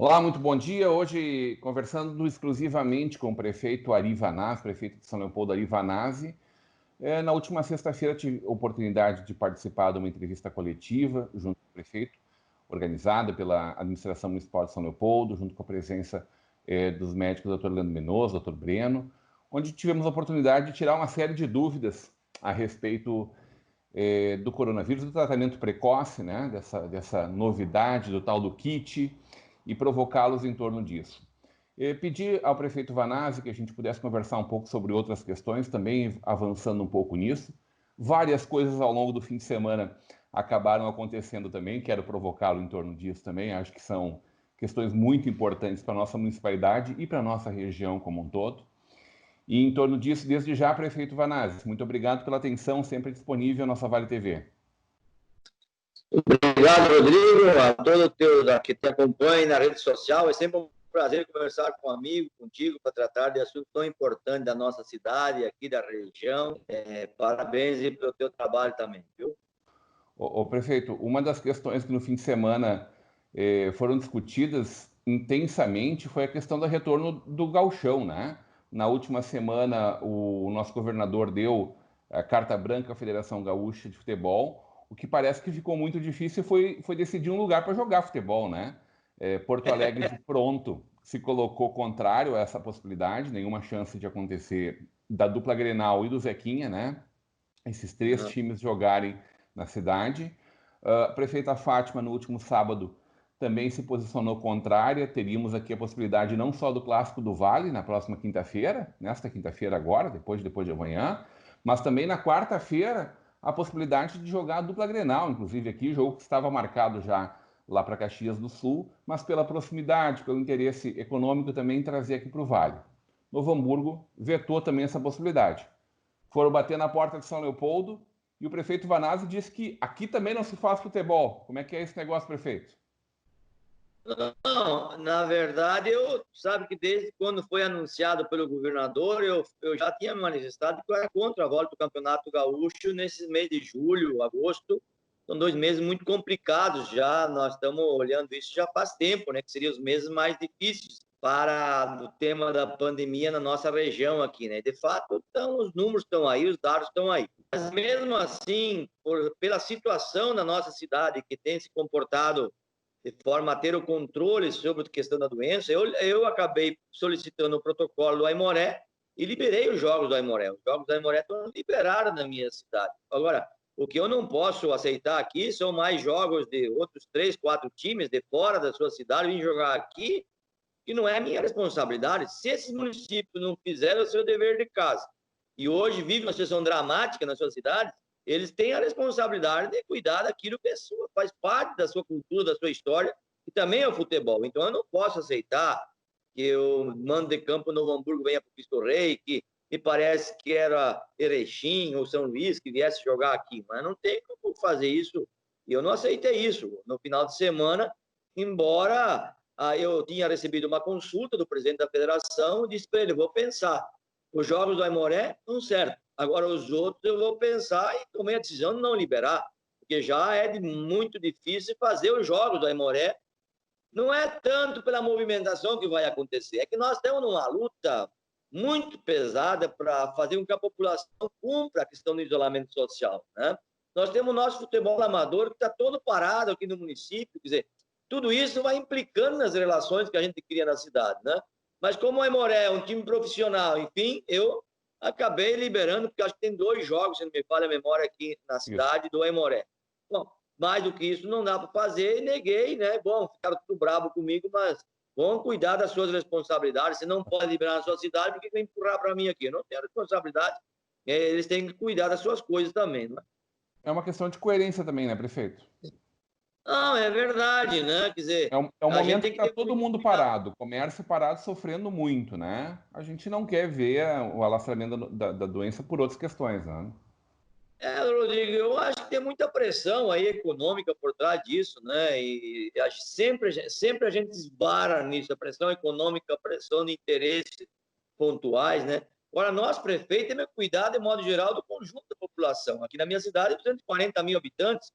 Olá, muito bom dia. Hoje, conversando exclusivamente com o prefeito Ari Vanazzi, prefeito de São Leopoldo, Ari Vanazzi. Na última sexta-feira, tive a oportunidade de participar de uma entrevista coletiva junto com o prefeito, organizada pela Administração Municipal de São Leopoldo, junto com a presença dos médicos Dr. Leandro Menoso, Dr. Breno, onde tivemos a oportunidade de tirar uma série de dúvidas a respeito do coronavírus, do tratamento precoce, né, dessa novidade do tal do kit, e provocá-los em torno disso. Pedi ao prefeito Vanazzi que a gente pudesse conversar um pouco sobre outras questões, também avançando um pouco nisso. Várias coisas ao longo do fim de semana acabaram acontecendo também, quero provocá-lo em torno disso também, acho que são questões muito importantes para a nossa municipalidade e para a nossa região como um todo. E em torno disso, desde já, prefeito Vanazzi, muito obrigado pela atenção sempre disponível à nossa Vale TV. Obrigado, Rodrigo, a todos que te acompanham na rede social. É sempre um prazer conversar com um amigo, contigo, para tratar de assuntos tão importantes da nossa cidade, aqui da região. Parabéns pelo teu trabalho também, viu? Prefeito, uma das questões que no fim de semana foram discutidas intensamente foi a questão do retorno do gauchão, né? Na última semana, o nosso governador deu a carta branca à Federação Gaúcha de Futebol. O que parece que ficou muito difícil foi decidir um lugar para jogar futebol, né? Porto Alegre de pronto se colocou contrário a essa possibilidade, nenhuma chance de acontecer da dupla Grenal e do Zequinha, né? Esses três times jogarem na cidade. A prefeita Fátima, no último sábado, também se posicionou contrária. Teríamos aqui a possibilidade não só do Clássico do Vale, na próxima quinta-feira, nesta quinta-feira agora, depois de amanhã, mas também na quarta-feira, a possibilidade de jogar a dupla Grenal, inclusive aqui, jogo que estava marcado já lá para Caxias do Sul, mas pela proximidade, pelo interesse econômico também trazer aqui para o Vale. Novo Hamburgo vetou também essa possibilidade. Foram bater na porta de São Leopoldo e o prefeito Vanazzi disse que aqui também não se faz futebol. Como é que é esse negócio, prefeito? Não, na verdade, sabe que desde quando foi anunciado pelo governador, eu já tinha manifestado que eu era contra a volta do Campeonato Gaúcho nesses meses de julho, agosto. São 2 meses muito complicados já, nós estamos olhando isso já faz tempo, né? Que seriam os meses mais difíceis para o tema da pandemia na nossa região aqui, né? De fato, então, os números estão aí, os dados estão aí. Mas mesmo assim, pela situação na nossa cidade, que tem se comportado de forma a ter o controle sobre a questão da doença, eu acabei solicitando o protocolo do Aimoré e liberei os jogos do Aimoré. Os jogos do Aimoré estão liberados na minha cidade. Agora, o que eu não posso aceitar aqui são mais jogos de outros 3, 4 times de fora da sua cidade vir jogar aqui, que não é minha responsabilidade. Se esses municípios não fizeram o seu dever de casa e hoje vivem uma situação dramática na sua cidade, eles têm a responsabilidade de cuidar daquilo que faz parte da sua cultura, da sua história, e também é o futebol. Então, eu não posso aceitar que o mando de campo Novo Hamburgo venha para o Cristo Rei, que me parece que era Erechim ou São Luís que viesse jogar aqui, mas não tem como fazer isso, e eu não aceitei isso. No final de semana, embora eu tinha recebido uma consulta do presidente da federação, disse para ele, vou pensar, os jogos do Aimoré estão certo. Agora, os outros eu vou pensar e tomei a decisão de não liberar, porque já é muito difícil fazer os jogos do Aimoré. Não é tanto pela movimentação que vai acontecer, é que nós estamos numa luta muito pesada para fazer com que a população cumpra a questão do isolamento social, né? Nós temos o nosso futebol amador que está todo parado aqui no município, quer dizer, tudo isso vai implicando nas relações que a gente cria na cidade, né? Mas como o Aimoré é um time profissional, enfim, eu acabei liberando, porque acho que tem 2 jogos, se não me falha a memória, aqui na cidade do Aimoré. Bom, mais do que isso não dá para fazer, e neguei, né? Bom, ficaram tudo bravo comigo, mas vão cuidar das suas responsabilidades. Se não pode liberar na sua cidade, por que vai empurrar para mim aqui? Eu não tenho responsabilidade. Eles têm que cuidar das suas coisas também, não é? É uma questão de coerência também, né, prefeito? Não, é verdade, né? Quer dizer, é um a gente momento tem que que está ter todo mundo cuidado. parado, o comércio parado, sofrendo muito, né? A gente não quer ver o alastramento da doença por outras questões, né? Rodrigo, eu acho que tem muita pressão aí econômica por trás disso, né? E acho que sempre a gente esbara nisso, a pressão econômica, a pressão de interesses pontuais, né? Agora, nós, prefeito, temos que cuidar, de modo geral, do conjunto da população. Aqui na minha cidade, 240 mil habitantes,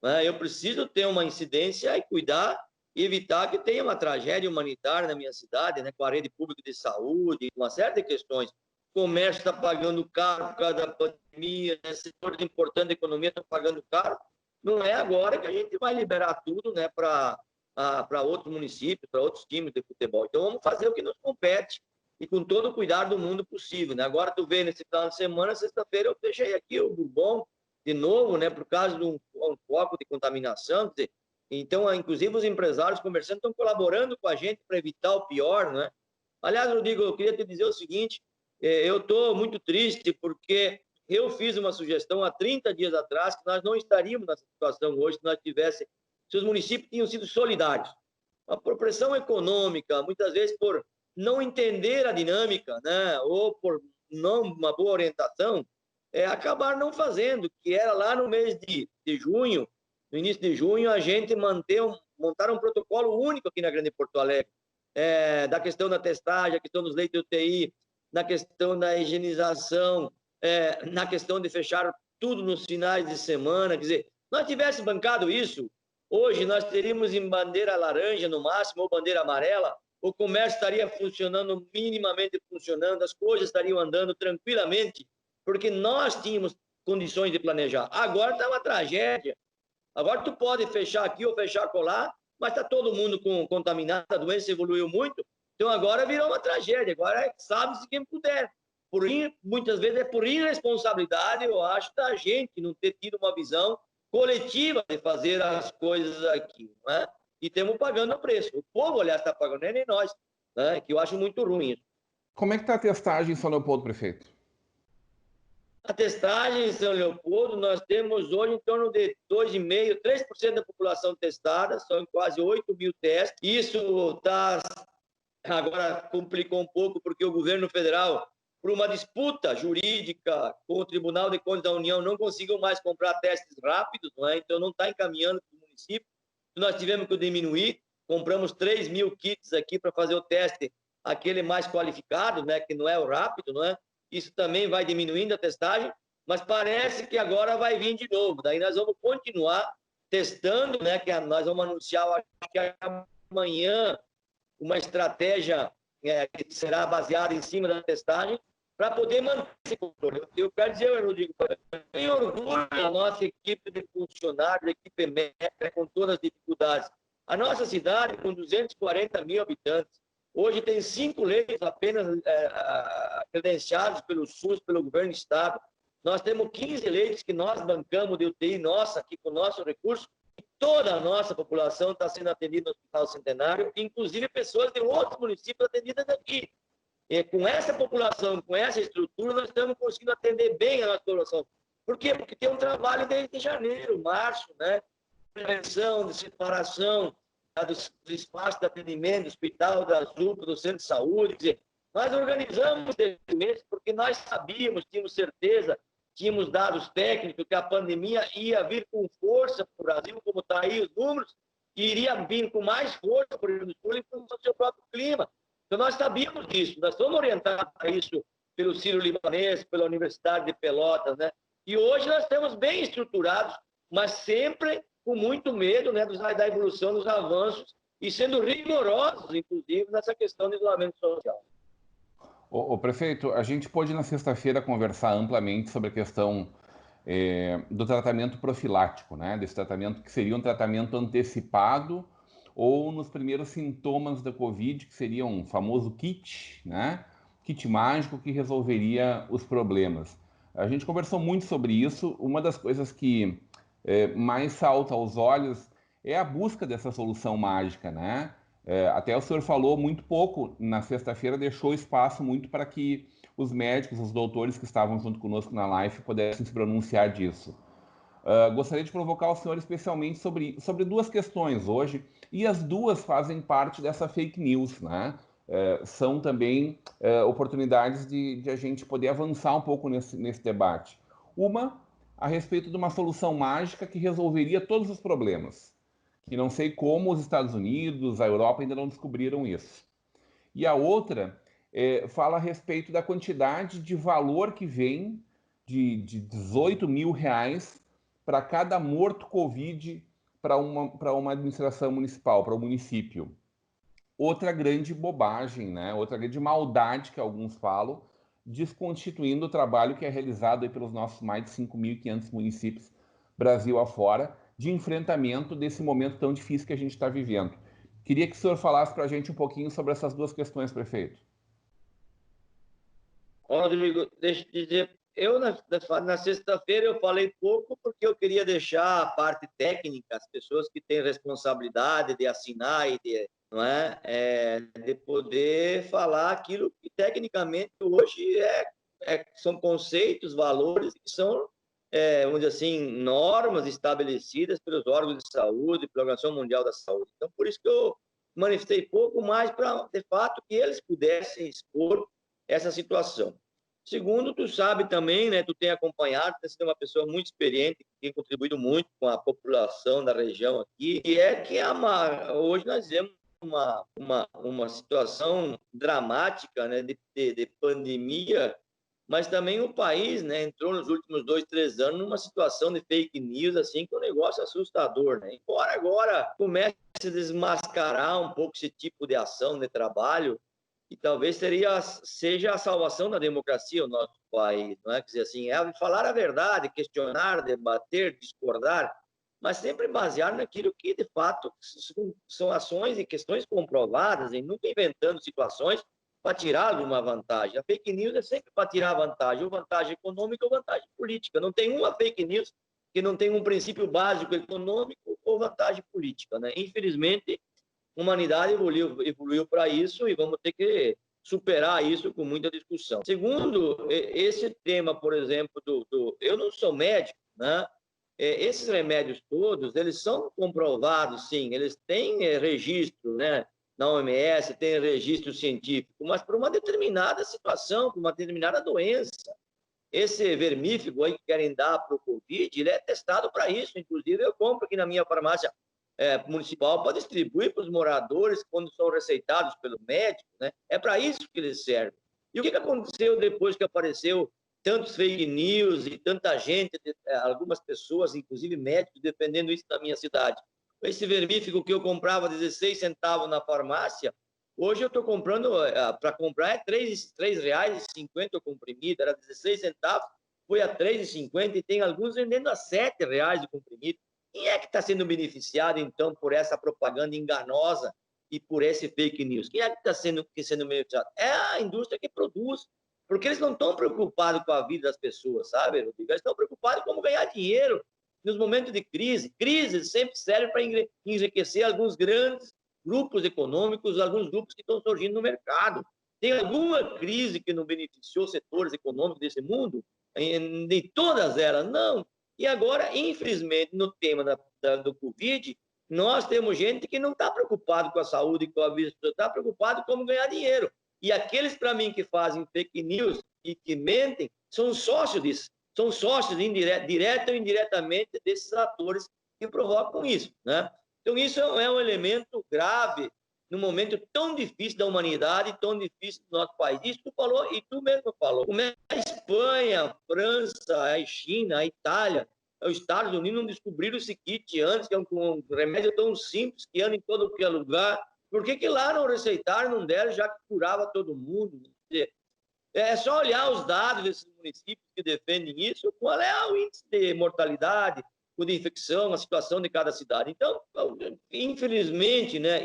né? Eu preciso ter uma incidência e cuidar evitar que tenha uma tragédia humanitária na minha cidade, né, com a rede pública de saúde, uma série de questões. O comércio está pagando caro por causa da pandemia, né, setores importantes da economia estão pagando caro. Não é agora que a gente vai liberar tudo, né, para outros municípios, para outros times de futebol. Então, vamos fazer o que nos compete e com todo o cuidado do mundo possível, né? Agora, tu vê, nesse final de semana, sexta-feira, eu fechei aqui o Bourbon de novo, né, por causa de um foco de contaminação. Então, inclusive, os empresários, comerciantes estão colaborando com a gente para evitar o pior, né? Aliás, Rodrigo, eu queria te dizer o seguinte, eu estou muito triste porque eu fiz uma sugestão há 30 dias atrás que nós não estaríamos nessa situação hoje se os municípios tinham sido solidários. Por pressão econômica, muitas vezes por não entender a dinâmica, né, ou por não uma boa orientação, acabar não fazendo, que era lá no mês de junho, no início de junho, a gente montar um protocolo único aqui na Grande Porto Alegre, da questão da testagem, a questão dos leitos de UTI, na questão da higienização, na questão de fechar tudo nos finais de semana. Quer dizer, se nós tivéssemos bancado isso, hoje nós teríamos em bandeira laranja no máximo, ou bandeira amarela, o comércio estaria funcionando, minimamente funcionando, as coisas estariam andando tranquilamente, porque nós tínhamos condições de planejar. Agora está uma tragédia. Agora tu pode fechar aqui ou fechar acolá, mas está todo mundo contaminado, a doença evoluiu muito, então agora virou uma tragédia. Agora sabe-se quem puder. Muitas vezes é por irresponsabilidade, eu acho, da gente não ter tido uma visão coletiva de fazer as coisas aqui, né? E estamos pagando o preço. O povo, aliás, está pagando, nem nós, né? Que eu acho muito ruim isso. Como é que está a testagem em São Leopoldo, prefeito? A testagem em São Leopoldo, nós temos hoje em torno de 2,5%, 3% da população testada, são quase 8 mil testes. Isso agora complicou um pouco, porque o governo federal, por uma disputa jurídica com o Tribunal de Contas da União, não conseguiu mais comprar testes rápidos, não é? Então não está encaminhando para o município. Nós tivemos que diminuir, compramos 3 mil kits aqui para fazer o teste, aquele mais qualificado, né? Que não é o rápido, não é? Isso também vai diminuindo a testagem, mas parece que agora vai vir de novo. Daí nós vamos continuar testando, né? Que nós vamos anunciar, acho que amanhã, uma estratégia que será baseada em cima da testagem para poder manter esse controle. Eu quero dizer, Rodrigo, eu tenho orgulho da nossa equipe de funcionários, equipe médica, com todas as dificuldades. A nossa cidade, com 240 mil habitantes, hoje tem 5 leitos apenas credenciados pelo SUS, pelo governo do Estado. Nós temos 15 leitos que nós bancamos de UTI nossa, aqui com o nosso recurso. Toda a nossa população está sendo atendida no Hospital Centenário, inclusive pessoas de outros municípios atendidas aqui. E com essa população, com essa estrutura, nós estamos conseguindo atender bem a nossa população. Por quê? Porque tem um trabalho desde janeiro, março, né? Prevenção, de separação dos espaços de atendimento, do hospital, das UPA, do centro de saúde. Quer dizer, nós organizamos esse mês porque nós sabíamos, tínhamos certeza, tínhamos dados técnicos que a pandemia ia vir com força para o Brasil, como está aí os números, e iria vir com mais força por o seu próprio clima. Então, nós sabíamos disso, nós fomos orientados a isso pelo Sírio-Libanês, pela Universidade de Pelotas, né? E hoje nós estamos bem estruturados, mas sempre com muito medo, né, da evolução dos avanços e sendo rigorosos, inclusive, nessa questão de isolamento social. O prefeito, a gente pôde na sexta-feira conversar amplamente sobre a questão do tratamento profilático, né? Desse tratamento que seria um tratamento antecipado ou nos primeiros sintomas da Covid, que seria um famoso kit, né? Kit mágico que resolveria os problemas. A gente conversou muito sobre isso. Uma das coisas que mais salta aos olhos é a busca dessa solução mágica, né? Até o senhor falou muito pouco na sexta-feira, deixou espaço muito para que os médicos, os doutores que estavam junto conosco na live pudessem se pronunciar disso. Gostaria de provocar o senhor especialmente sobre duas questões hoje, e as duas fazem parte dessa fake news, né? São também oportunidades de a gente poder avançar um pouco nesse debate. Uma, a respeito de uma solução mágica que resolveria todos os problemas, que não sei como os Estados Unidos, a Europa ainda não descobriram isso. E a outra fala a respeito da quantidade de valor que vem de 18 mil reais para cada morto Covid para uma administração municipal, para o município. Outra grande bobagem, né? Outra grande maldade que alguns falam, desconstituindo o trabalho que é realizado aí pelos nossos mais de 5.500 municípios Brasil afora, de enfrentamento desse momento tão difícil que a gente está vivendo. Queria que o senhor falasse para a gente um pouquinho sobre essas duas questões, prefeito. Rodrigo, deixa eu dizer, eu na sexta-feira eu falei pouco porque eu queria deixar a parte técnica, as pessoas que têm responsabilidade de assinar e de, não é, de poder falar aquilo que tecnicamente hoje são conceitos, valores que são, vamos dizer assim, normas estabelecidas pelos órgãos de saúde, pela Organização Mundial da Saúde. Então, por isso que eu manifestei pouco mais para, de fato, que eles pudessem expor essa situação. Segundo, tu sabe também, né, tu tem acompanhado, tu é uma pessoa muito experiente, que tem contribuído muito com a população da região aqui, e é que hoje nós vemos uma situação dramática, né, de pandemia, mas também o país, né, entrou nos últimos 2, 3 anos numa situação de fake news, assim, que é um negócio assustador, né? Embora agora comece a desmascarar um pouco esse tipo de ação de trabalho, e talvez seja a salvação da democracia o nosso país, não é? Quer dizer assim, falar a verdade, questionar, debater, discordar, mas sempre basear naquilo que, de fato, são ações e questões comprovadas, e nunca inventando situações para tirar alguma vantagem. A fake news é sempre para tirar vantagem, ou vantagem econômica ou vantagem política. Não tem uma fake news que não tenha um princípio básico econômico ou vantagem política, né? Infelizmente, a humanidade evoluiu para isso e vamos ter que superar isso com muita discussão. Segundo, esse tema, por exemplo, eu não sou médico, né? Esses remédios todos, eles são comprovados, sim, eles têm registro, né? Na OMS, tem registro científico, mas para uma determinada situação, para uma determinada doença. Esse vermífugo aí que querem dar para o Covid, ele é testado para isso. Inclusive, eu compro aqui na minha farmácia municipal para distribuir para os moradores quando são receitados pelo médico, né? É para isso que eles servem. E o que aconteceu depois que apareceu tantos fake news e tanta gente, algumas pessoas, inclusive médicos, defendendo isso na minha cidade? Esse vermífugo que eu comprava 16 centavos na farmácia, hoje eu estou comprando, para comprar é R$3,50 o comprimido, era 16 centavos, foi a R$3,50 e tem alguns vendendo a R$7 o comprimido. Quem é que está sendo beneficiado, então, por essa propaganda enganosa e por esse fake news? Quem é que está sendo beneficiado? É a indústria que produz, porque eles não estão preocupados com a vida das pessoas, sabe, Rodrigo? Eles estão preocupados com como ganhar dinheiro nos momentos de crise. Crise sempre serve para enriquecer alguns grandes grupos econômicos, alguns grupos que estão surgindo no mercado. Tem alguma crise que não beneficiou setores econômicos desse mundo? De todas elas? Não. E agora, infelizmente, no tema do Covid, nós temos gente que não está preocupado com a saúde e com a vida, está preocupado com como ganhar dinheiro. E aqueles, para mim, que fazem fake news e que mentem, são sócios disso. São sócios, direta ou indiretamente, desses atores que provocam isso, né? Então, isso é um elemento grave num momento tão difícil da humanidade, tão difícil do nosso país. Isso tu falou e tu mesmo falou. Como é a Espanha, a França, a China, a Itália, os Estados Unidos não descobriram esse kit antes, que é um remédio tão simples que anda em todo lugar. Por que lá não receitaram, não deram, já que curava todo mundo? É só olhar os dados desses municípios que defendem isso, qual é o índice de mortalidade, de infecção, a situação de cada cidade. Então, infelizmente, né,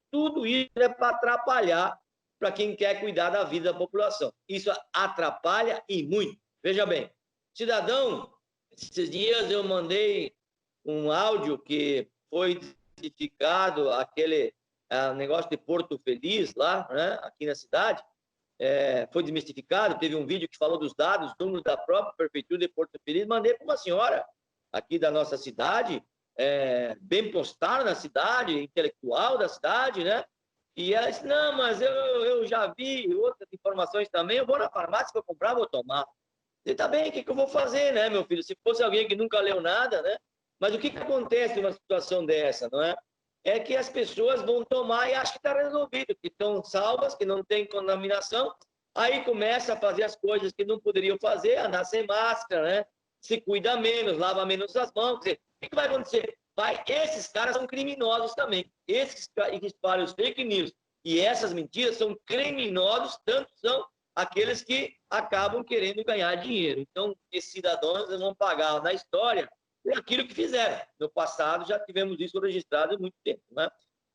tudo isso é para atrapalhar para quem quer cuidar da vida da população. Isso atrapalha e muito. Veja bem, cidadão, esses dias eu mandei um áudio que foi identificado, aquele negócio de Porto Feliz lá, né, aqui na cidade, foi desmistificado, teve um vídeo que falou dos dados, números da própria prefeitura de Porto Feliz, mandei para uma senhora aqui da nossa cidade, bem postada na cidade, intelectual da cidade, né? E ela disse, não, mas eu já vi outras informações também, eu vou na farmácia para comprar, vou tomar. E tá bem, o que eu vou fazer, né, meu filho? Se fosse alguém que nunca leu nada, né? Mas o que acontece numa situação dessa, não é? É que as pessoas vão tomar e acham que está resolvido, que estão salvas, que não tem contaminação, aí começa a fazer as coisas que não poderiam fazer, andar sem máscara, né? Se cuida menos, lava menos as mãos. Quer dizer, o que vai acontecer? Esses caras são criminosos também. Esses que espalham os fake news e essas mentiras são criminosos, tanto são aqueles que acabam querendo ganhar dinheiro. Então, esses cidadãos vão pagar na história por aquilo que fizeram. No passado, já tivemos isso registrado há muito tempo, né?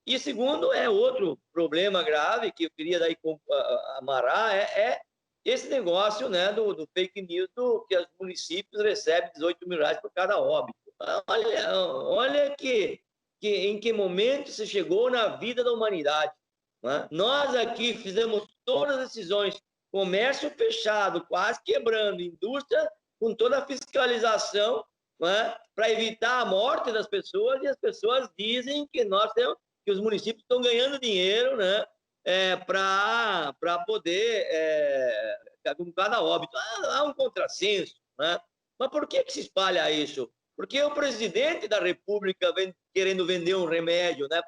E segundo, outro problema grave que eu queria daí amarrar, esse negócio, né, do fake news, que os municípios recebem 18 mil reais por cada óbito. Olha em que momento se chegou na vida da humanidade, né? Nós aqui fizemos todas as decisões, comércio fechado, quase quebrando, indústria com toda a fiscalização, né, para evitar a morte das pessoas, e as pessoas dizem que que os municípios estão ganhando dinheiro, né, para poder com cada óbito. Há um contrassenso, né? Mas por que se espalha isso? Porque o presidente da República vem querendo vender um remédio, né?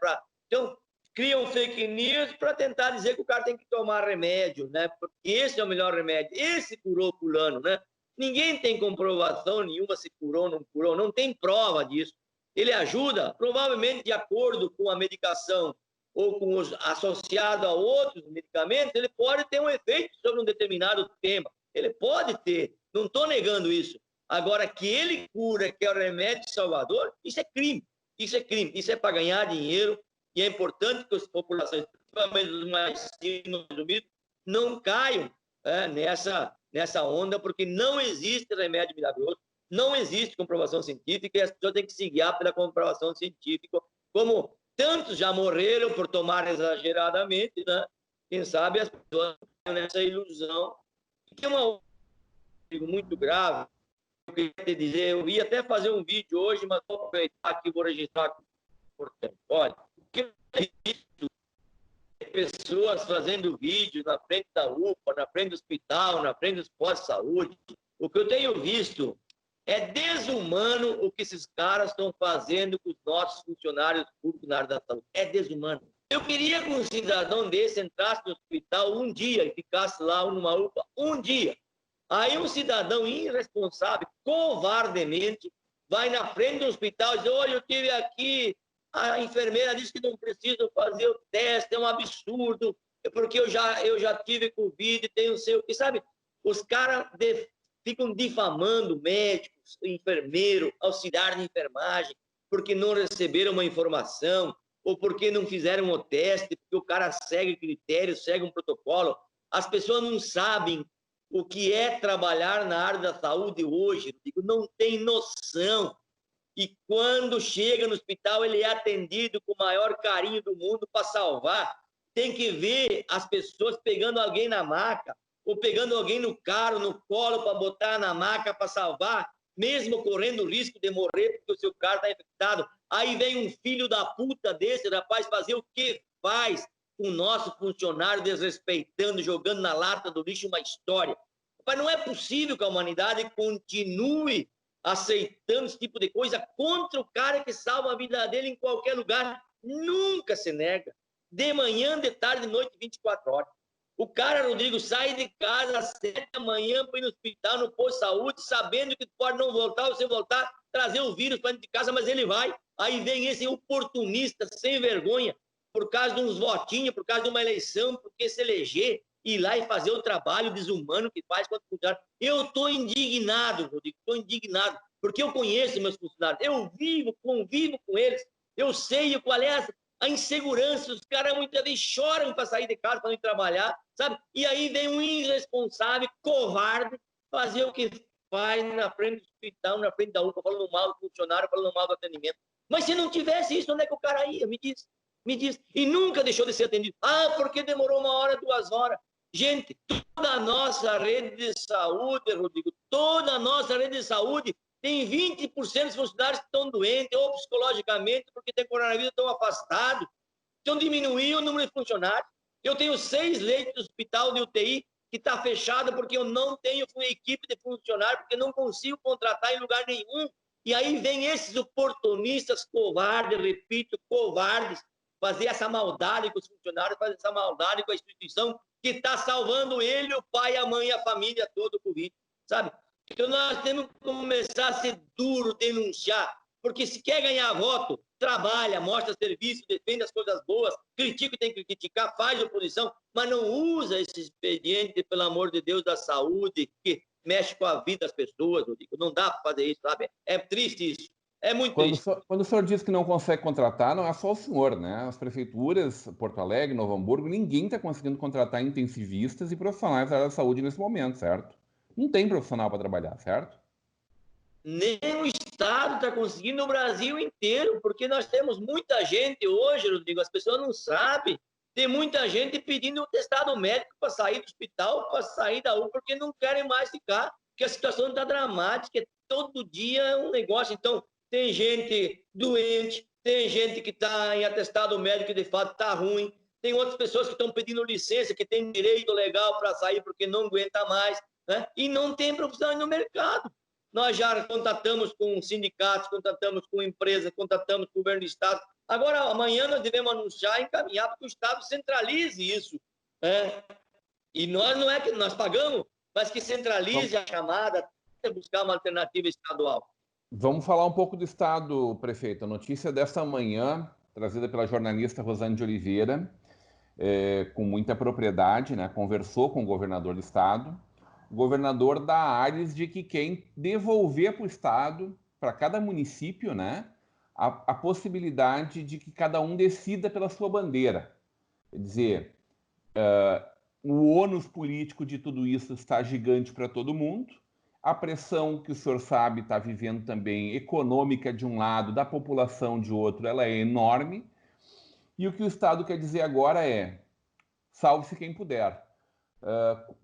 Então, criam fake news para tentar dizer que o cara tem que tomar remédio, né? Porque esse é o melhor remédio. Esse curou fulano, né? Ninguém tem comprovação nenhuma se curou ou não curou, não tem prova disso. Ele ajuda, provavelmente de acordo com a medicação ou com associado a outros medicamentos, ele pode ter um efeito sobre um determinado tema. Ele pode ter, não estou negando isso. Agora, que ele cura, que é o remédio salvador, isso é crime. Isso é crime, isso é para ganhar dinheiro, e é importante que as populações, principalmente os mais humildes, não caiam nessa onda, porque não existe remédio milagroso, não existe comprovação científica, e as pessoas têm que se guiar pela comprovação científica, como tantos já morreram por tomar exageradamente, né? Quem sabe as pessoas nessa ilusão. Que é uma muito grave. Eu queria te dizer, eu ia até fazer um vídeo hoje, mas vou aproveitar aqui e vou registrar. Olha, o que eu visto pessoas fazendo vídeo na frente da UPA, na frente do hospital, na frente dos postos de saúde. O que eu tenho visto é desumano o que esses caras estão fazendo com os nossos funcionários públicos na área da saúde. É desumano. Eu queria que um cidadão desse entrasse no hospital um dia e ficasse lá numa UPA um dia. Aí um cidadão irresponsável, covardemente, vai na frente do hospital e diz: olha, eu tive aqui, a enfermeira disse que não preciso fazer o teste, é um absurdo, porque eu já tive Covid, tenho sei o que, sabe? Os caras ficam difamando médicos, enfermeiro, auxiliar de enfermagem, porque não receberam uma informação, ou porque não fizeram o teste, porque o cara segue critérios, segue um protocolo. As pessoas não sabem o que é trabalhar na área da saúde hoje, não tem noção. E quando chega no hospital, ele é atendido com o maior carinho do mundo para salvar. Tem que ver as pessoas pegando alguém na maca, ou pegando alguém no carro, no colo, para botar na maca para salvar, mesmo correndo o risco de morrer porque o seu carro está infectado. Aí vem um filho da puta desse, rapaz, fazer o que faz com o nosso funcionário, desrespeitando, jogando na lata do lixo uma história. Mas não é possível que a humanidade continue aceitando esse tipo de coisa contra o cara que salva a vida dele em qualquer lugar. Nunca se nega. De manhã, de tarde, de noite, 24 horas. O cara, Rodrigo, sai de casa às 7 da manhã para ir no hospital, no posto de saúde, sabendo que pode não voltar, ou se voltar, trazer o vírus para dentro de casa, mas ele vai. Aí vem esse oportunista, sem vergonha, por causa de uns votinhos, por causa de uma eleição, porque se eleger, ir lá e fazer o trabalho desumano que faz quando funcionário. Eu estou indignado, Rodrigo, estou indignado, porque eu conheço meus funcionários, eu convivo com eles, eu sei qual é a insegurança, os caras muitas vezes choram para sair de casa, para ir trabalhar, sabe? E aí vem um irresponsável, covarde, fazer o que faz na frente do hospital, na frente da UPA, falando mal do funcionário, falando mal do atendimento. Mas se não tivesse isso, onde é que o cara ia? Me diz. E nunca deixou de ser atendido. Ah, porque demorou 1 hora, 2 horas. Gente, toda a nossa rede de saúde, Rodrigo, toda a nossa rede de saúde tem 20% dos funcionários que estão doentes, ou psicologicamente, porque tem coronavírus, estão afastados. Então, diminuiu o número de funcionários. Eu tenho 6 leitos de hospital de UTI que está fechado porque eu não tenho uma equipe de funcionários, porque não consigo contratar em lugar nenhum. E aí vem esses oportunistas covardes, repito, covardes, fazer essa maldade com os funcionários, fazer essa maldade com a instituição que está salvando ele, o pai, a mãe, a família, todo o Covid, sabe? Então nós temos que começar a ser duro, denunciar. Porque se quer ganhar voto, trabalha, mostra serviço, defende as coisas boas, critica o que tem que criticar, faz oposição, mas não usa esse expediente, pelo amor de Deus, da saúde, que mexe com a vida das pessoas, Rodrigo. Não dá para fazer isso, sabe? É triste isso. É muito triste. Quando o senhor diz que não consegue contratar, não é só o senhor, né? As prefeituras, Porto Alegre, Novo Hamburgo, ninguém está conseguindo contratar intensivistas e profissionais da área da saúde nesse momento, certo? Não tem profissional para trabalhar, certo? Nem o Estado está conseguindo no Brasil inteiro, porque nós temos muita gente hoje, Rodrigo, as pessoas não sabem, tem muita gente pedindo um testado médico para sair do hospital, para sair da UPA, porque não querem mais ficar, porque a situação está dramática, todo dia é um negócio. Então, tem gente doente, tem gente que está em atestado médico e de fato está ruim, tem outras pessoas que estão pedindo licença, que têm direito legal para sair porque não aguenta mais, né? E não tem profissionais no mercado. Nós já contatamos com sindicatos, contatamos com empresas, contatamos com o governo do Estado. Agora, amanhã nós devemos anunciar e encaminhar para que o Estado centralize isso. Né? E nós não é que nós pagamos, mas que centralize a chamada, buscar uma alternativa estadual. Vamos falar um pouco do Estado, prefeito. A notícia desta manhã, trazida pela jornalista Rosane de Oliveira, com muita propriedade, né? Conversou com o governador do Estado. O governador dá áreas de que quer devolver para o Estado, para cada município, né, a possibilidade de que cada um decida pela sua bandeira. Quer dizer, o ônus político de tudo isso está gigante para todo mundo, a pressão que o senhor sabe está vivendo também, econômica de um lado, da população de outro, ela é enorme, e o que o Estado quer dizer agora é, salve-se quem puder.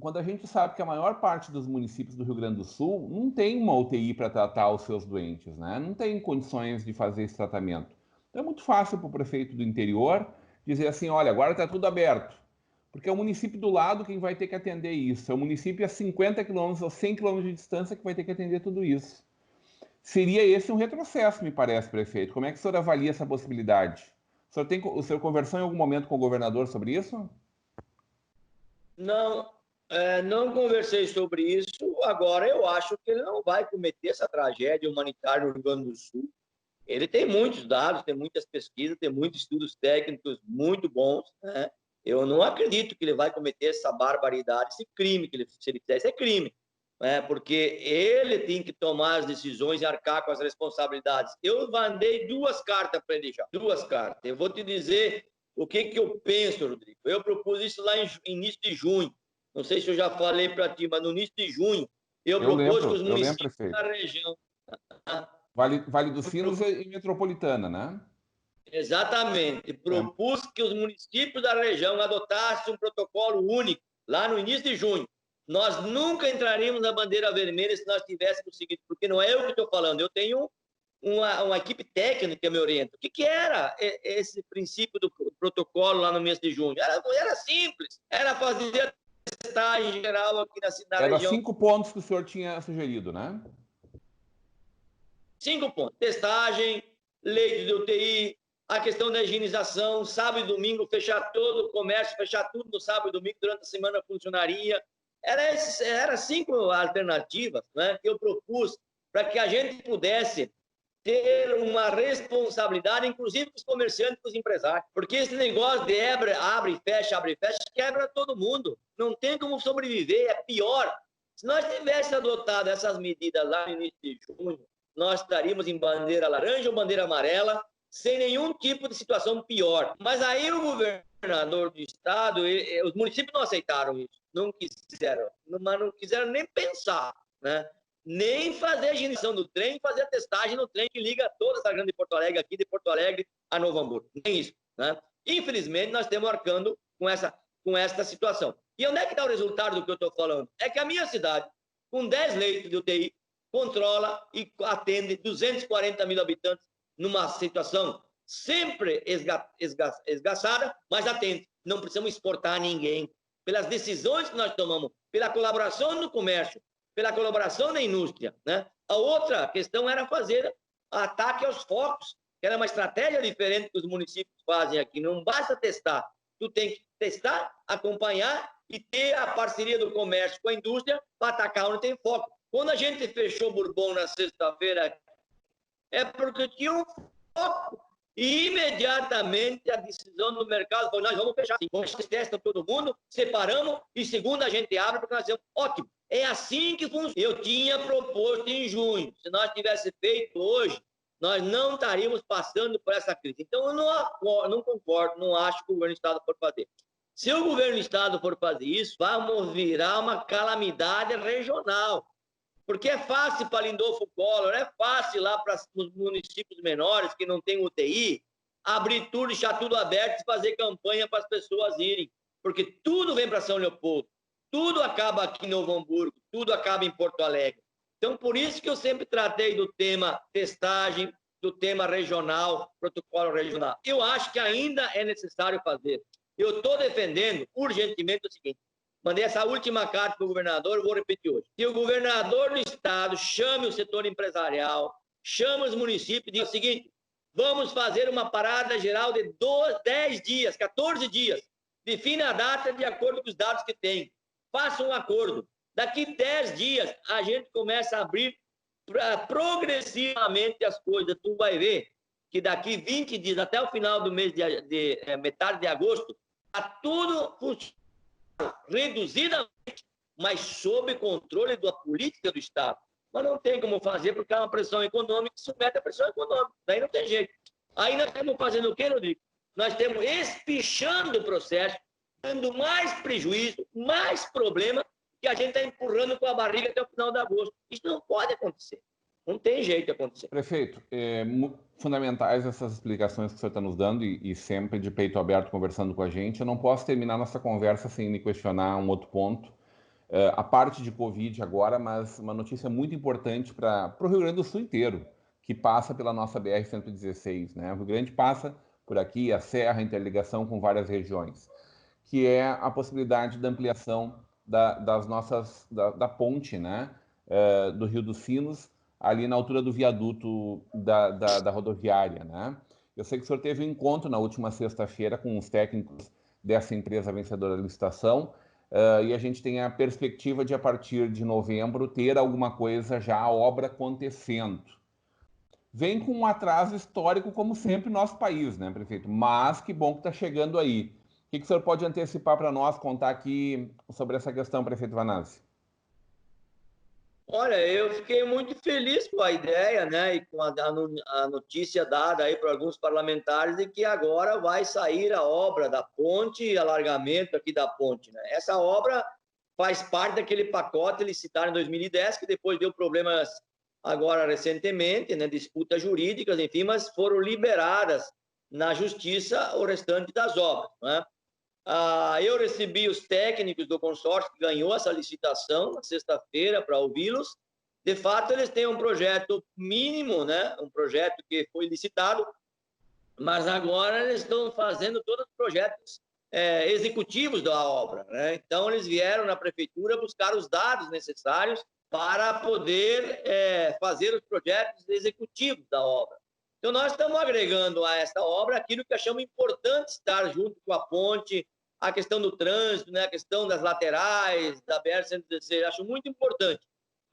Quando a gente sabe que a maior parte dos municípios do Rio Grande do Sul não tem uma UTI para tratar os seus doentes, né? Não tem condições de fazer esse tratamento. Então é muito fácil para o prefeito do interior dizer assim, olha, agora está tudo aberto, porque é o município do lado quem vai ter que atender isso, é o município a 50 quilômetros ou 100 quilômetros de distância que vai ter que atender tudo isso. Seria esse um retrocesso, me parece, prefeito. Como é que o senhor avalia essa possibilidade? O senhor conversou em algum momento com o governador sobre isso? Não, não conversei sobre isso. Agora, eu acho que ele não vai cometer essa tragédia humanitária no Rio Grande do Sul. Ele tem muitos dados, tem muitas pesquisas, tem muitos estudos técnicos muito bons, né? Eu não acredito que ele vai cometer essa barbaridade, esse crime, se ele fizer, isso é crime, né? Porque ele tem que tomar as decisões e arcar com as responsabilidades. Eu mandei 2 cartas para ele já, 2 cartas. Eu vou te dizer o que eu penso, Rodrigo. Eu propus isso lá em início de junho. Não sei se eu já falei para ti, mas no início de junho eu propus que os municípios da região... Vale dos Sinos e Metropolitana, né? Exatamente. Propus que os municípios da região adotassem um protocolo único lá no início de junho. Nós nunca entraríamos na bandeira vermelha se nós tivéssemos seguido, porque não é eu que estou falando, eu tenho uma equipe técnica que me orienta. O que era esse princípio do protocolo lá no mês de junho? Era simples, era fazer a testagem geral aqui na região. Era 5 pontos que o senhor tinha sugerido, né? 5 pontos. Testagem, leite de UTI, a questão da higienização, sábado e domingo, fechar todo o comércio, fechar tudo no sábado e domingo, durante a semana funcionaria. Era 5 alternativas, né, que eu propus para que a gente pudesse ter uma responsabilidade, inclusive com os comerciantes, com os empresários. Porque esse negócio de abre e fecha, quebra todo mundo. Não tem como sobreviver, é pior. Se nós tivéssemos adotado essas medidas lá no início de junho, nós estaríamos em bandeira laranja ou bandeira amarela, sem nenhum tipo de situação pior. Mas aí o governador do estado, os municípios não aceitaram isso, não quiseram, mas não quiseram nem pensar, né? Nem fazer a higienização do trem, fazer a testagem no trem que liga toda essa grande Porto Alegre, aqui de Porto Alegre a Novo Hamburgo. Nem isso, né? Infelizmente, nós estamos arcando com essa situação. E onde é que está o resultado do que eu estou falando? É que a minha cidade, com 10 leitos de UTI, controla e atende 240 mil habitantes numa situação sempre esgaçada, mas atende. Não precisamos exportar ninguém. Pelas decisões que nós tomamos, pela colaboração do comércio, pela colaboração da indústria, né? A outra questão era fazer ataque aos focos, que era uma estratégia diferente que os municípios fazem aqui. Não basta testar, tu tem que testar, acompanhar e ter a parceria do comércio com a indústria para atacar onde tem foco. Quando a gente fechou Bourbon na sexta-feira, é porque tinha um foco. E imediatamente a decisão do mercado foi: nós vamos fechar assim, vamos testar todo mundo, separamos e segunda a gente abre, porque nós temos. Ótimo, é assim que funciona. Eu tinha proposto em junho, se nós tivéssemos feito hoje, nós não estaríamos passando por essa crise. Então eu não concordo, não acho que o governo do Estado for fazer. Se o governo do Estado for fazer isso, vamos virar uma calamidade regional. Porque é fácil para Lindolfo Collor, é fácil lá para os municípios menores que não tem UTI, abrir tudo, deixar tudo aberto e fazer campanha para as pessoas irem. Porque tudo vem para São Leopoldo, tudo acaba aqui em Novo Hamburgo, tudo acaba em Porto Alegre. Então, por isso que eu sempre tratei do tema testagem, do tema regional, protocolo regional. Eu acho que ainda é necessário fazer. Eu estou defendendo urgentemente o seguinte: mandei essa última carta para o governador, vou repetir hoje. Que o governador do estado chame o setor empresarial, chame os municípios e diga o seguinte: vamos fazer uma parada geral de 10 dias, 14 dias. Define a data de acordo com os dados que tem. Faça um acordo. Daqui 10 dias, a gente começa a abrir progressivamente as coisas. Tu vai ver que daqui 20 dias, até o final do mês metade de agosto, está tudo funcionando reduzidamente, mas sob controle da política do Estado. Mas não tem como fazer, porque há uma pressão econômica que submete a pressão econômica. Daí não tem jeito. Aí nós estamos fazendo o quê, Rodrigo? Nós estamos espichando o processo, dando mais prejuízo, mais problema, que a gente está empurrando com a barriga até o final de agosto. Isso não pode acontecer. Não tem jeito de acontecer. Prefeito, fundamentais essas explicações que o senhor está nos dando e sempre de peito aberto conversando com a gente. Eu não posso terminar nossa conversa sem me questionar um outro ponto. A parte de Covid agora, mas uma notícia muito importante para o Rio Grande do Sul inteiro, que passa pela nossa BR-116, né? O Rio Grande passa por aqui, a serra, a interligação com várias regiões, que é a possibilidade da ampliação da ponte, né? Do Rio dos Sinos, ali na altura do viaduto da rodoviária, né? Eu sei que o senhor teve um encontro na última sexta-feira com os técnicos dessa empresa vencedora da licitação, e a gente tem a perspectiva de, a partir de novembro, ter alguma coisa já, a obra acontecendo. Vem com um atraso histórico, como sempre, no nosso país, né, prefeito? Mas que bom que está chegando aí. O que o senhor pode antecipar para nós, contar aqui sobre essa questão, prefeito Vanazzi? Olha, eu fiquei muito feliz com a ideia, né, e com a notícia dada aí para alguns parlamentares de que agora vai sair a obra da ponte e alargamento aqui da ponte, né? Essa obra faz parte daquele pacote licitado em 2010, que depois deu problemas agora recentemente, né, disputas jurídicas, enfim, mas foram liberadas na justiça o restante das obras, né? Eu recebi os técnicos do consórcio que ganhou essa licitação na sexta-feira para ouvi-los. De fato, eles têm um projeto mínimo, né? Um projeto que foi licitado, mas agora eles estão fazendo todos os projetos executivos da obra, né? Então, eles vieram na prefeitura buscar os dados necessários para poder fazer os projetos executivos da obra. Então, nós estamos agregando a essa obra aquilo que achamos importante estar junto com a ponte, a questão do trânsito, né? A questão das laterais, da BR-116, acho muito importante.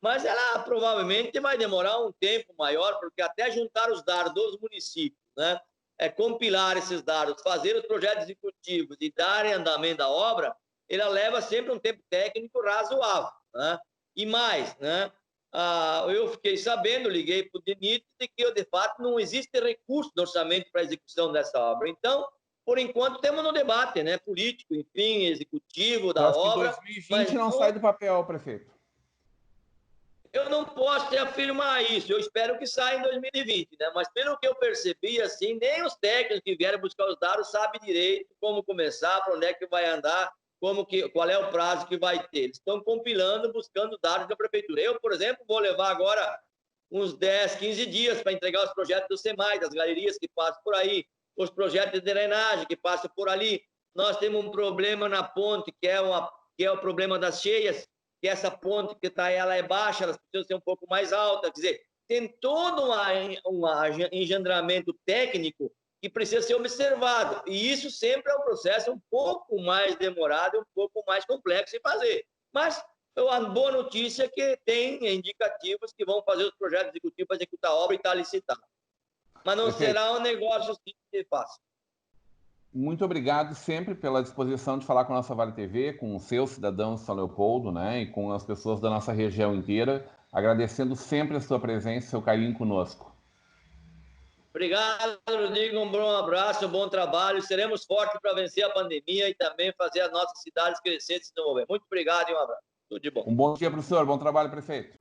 Mas ela provavelmente vai demorar um tempo maior, porque até juntar os dados dos municípios, né? Compilar esses dados, fazer os projetos executivos e darem andamento à obra, ela leva sempre um tempo técnico razoável, né? E mais, né? Eu fiquei sabendo, liguei para o DENIT, de que, de fato, não existe recurso do orçamento para a execução dessa obra. Então, por enquanto, temos no debate, né, político, enfim, executivo da obra. Acho que 2020 não sai do papel, prefeito. Eu não posso te afirmar isso, eu espero que saia em 2020, né? Mas pelo que eu percebi, assim, nem os técnicos que vieram buscar os dados sabem direito como começar, para onde é que vai andar, qual é o prazo que vai ter. Eles estão compilando, buscando dados da prefeitura. Eu, por exemplo, vou levar agora uns 10, 15 dias para entregar os projetos do SEMAI, das galerias que passam por aí, os projetos de drenagem que passam por ali. Nós temos um problema na ponte, que é o problema das cheias, que essa ponte que está, ela é baixa, elas precisam ser um pouco mais altas. Quer dizer, tem todo um engendramento técnico que precisa ser observado. E isso sempre é um processo um pouco mais demorado, um pouco mais complexo de fazer. Mas A boa notícia é que tem indicativos que vão fazer os projetos executivos para executar a obra e está licitado. Mas não será um negócio simples e fácil. Muito obrigado sempre pela disposição de falar com a nossa Vale TV, com os seus cidadãos de São Leopoldo, né, e com as pessoas da nossa região inteira, agradecendo sempre a sua presença e seu carinho conosco. Obrigado, Rodrigo. Um bom abraço, um bom trabalho. Seremos fortes para vencer a pandemia e também fazer as nossas cidades crescer e se desenvolver. Muito obrigado e um abraço. Tudo de bom. Um bom dia para o senhor. Bom trabalho, prefeito.